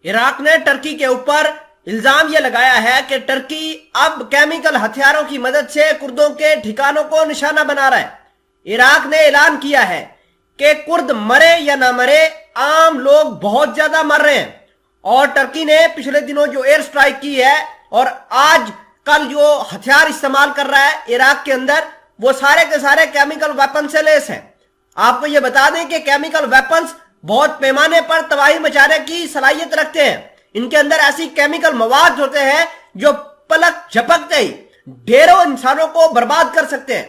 عراق نے ٹرکی کے اوپر الزام یہ لگایا ہے کہ ٹرکی اب کیمیکل ہتھیاروں کی مدد سے کردوں کے ٹھکانوں کو نشانہ بنا رہا ہے۔ عراق نے اعلان کیا ہے کہ کرد مرے یا نہ مرے، عام لوگ بہت زیادہ مر رہے ہیں، اور ٹرکی نے پچھلے دنوں جو ایئر سٹرائک کی ہے اور آج کل جو ہتھیار استعمال کر رہا ہے عراق کے اندر، وہ سارے کے سارے کیمیکل ویپن سے لیس ہیں۔ آپ کو یہ بتا دیں کہ کیمیکل ویپنز بہت پیمانے پر تباہی مچانے کی صلاحیت رکھتے ہیں۔ ان کے اندر ایسی کیمیکل مواد ہوتے ہیں جو پلک جھپکتے ہی ڈھیروں انسانوں کو برباد کر سکتے ہیں،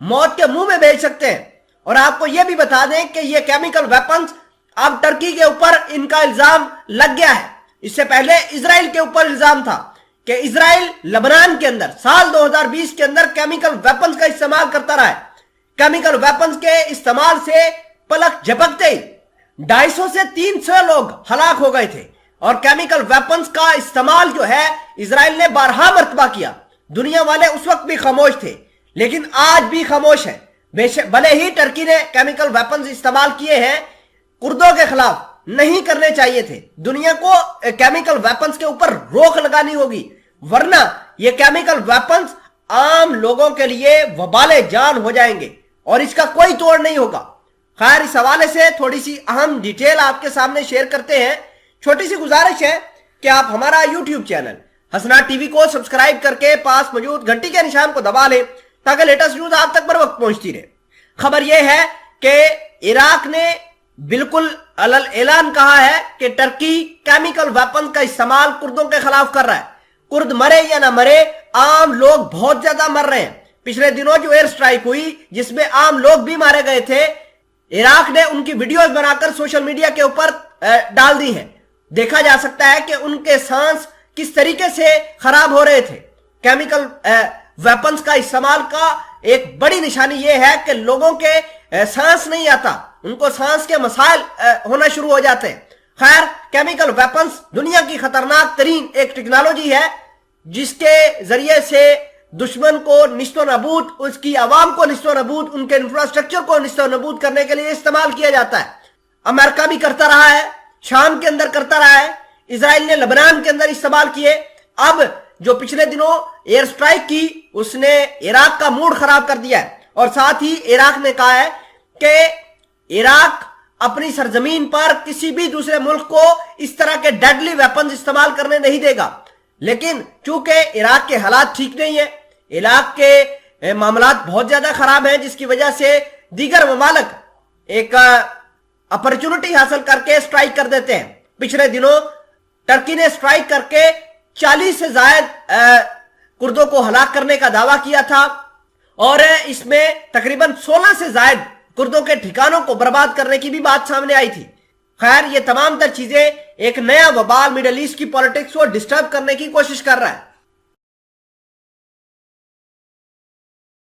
موت کے منہ میں بھیج سکتے ہیں۔ اور آپ کو یہ بھی بتا دیں کہ یہ کیمیکل ویپنز اب ٹرکی کے اوپر ان کا الزام لگ گیا ہے۔ اس سے پہلے اسرائیل کے اوپر الزام تھا کہ اسرائیل لبنان کے اندر سال 2020 کے اندر کیمیکل ویپنز کا استعمال کرتا رہا ہے۔ کیمیکل ویپنز کے استعمال سے پلک جھپکتے ہی 250 سے 300 لوگ ہلاک ہو گئے تھے، اور کیمیکل ویپنز کا استعمال جو ہے اسرائیل نے بارہا مرتبہ کیا۔ دنیا والے اس وقت بھی خاموش تھے، لیکن آج بھی خاموش ہیں۔ بھلے ہی ٹرکی نے کیمیکل ویپنز استعمال کیے ہیں، کردوں کے خلاف نہیں کرنے چاہیے تھے۔ دنیا کو کیمیکل ویپنز کے اوپر روک لگانی ہوگی، ورنہ یہ کیمیکل ویپنز عام لوگوں کے لیے وبال جان ہو جائیں گے اور اس کا کوئی توڑ نہیں ہوگا۔ خیر، اس حوالے سے تھوڑی سی اہم ڈیٹیل آپ کے سامنے شیئر کرتے ہیں۔ چھوٹی سی گزارش ہے کہ آپ ہمارا یوٹیوب چینل حسنات ٹی وی کو سبسکرائب کر کے پاس موجود گھنٹی کے نشان کو دبا لیں تاکہ لیٹسٹ نیوز آپ تک بر وقت پہنچتی رہے۔ خبر یہ ہے کہ عراق نے بالکل علل اعلان کہا ہے کہ ٹرکی کیمیکل ویپن کا استعمال کردوں کے خلاف کر رہا ہے۔ کرد مرے یا نہ مرے، عام لوگ بہت زیادہ مر رہے ہیں۔ پچھلے دنوں جو ایئر سٹرائک ہوئی جس میں عام لوگ بھی مارے گئے تھے، عراق نے ان کی ویڈیوز بنا کر سوشل میڈیا کے اوپر ڈال دی ہیں۔ دیکھا جا سکتا ہے کہ ان کے سانس کس طریقے سے خراب ہو رہے تھے۔ کیمیکل ویپنز کا استعمال کا ایک بڑی نشانی یہ ہے کہ لوگوں کے سانس نہیں آتا، ان کو سانس کے مسائل ہونا شروع ہو جاتے ہیں۔ خیر، کیمیکل ویپنز دنیا کی خطرناک ترین ایک ٹیکنالوجی ہے جس کے ذریعے سے دشمن کو نیست و نابود، اس کی عوام کو نیست و نابود، ان کے انفراسٹرکچر کو نیست و نابود کرنے کے لیے استعمال کیا جاتا ہے۔ امریکہ بھی کرتا رہا ہے، شام کے اندر کرتا رہا ہے، اسرائیل نے لبنان کے اندر استعمال کیے۔ اب جو پچھلے دنوں ایئر سٹرائک کی، اس نے عراق کا موڈ خراب کر دیا ہے، اور ساتھ ہی عراق نے کہا ہے کہ عراق اپنی سرزمین پر کسی بھی دوسرے ملک کو اس طرح کے ڈیڈلی ویپنز استعمال کرنے نہیں دے گا۔ لیکن چونکہ عراق کے حالات ٹھیک نہیں ہیں، عراق کے معاملات بہت زیادہ خراب ہیں، جس کی وجہ سے دیگر ممالک ایک اپرچونٹی حاصل کر کے سٹرائک کر دیتے ہیں۔ پچھلے دنوں ٹرکی نے سٹرائک کر کے 40 سے زائد کردوں کو ہلاک کرنے کا دعویٰ کیا تھا، اور اس میں تقریباً 16 سے زائد کردوں کے ٹھکانوں کو برباد کرنے کی بھی بات سامنے آئی تھی۔ خیر، یہ تمام تر چیزیں ایک نیا وبال میڈل ایسٹ کی پولیٹکس کو ڈسٹرب کرنے کی کوشش کر رہا ہے۔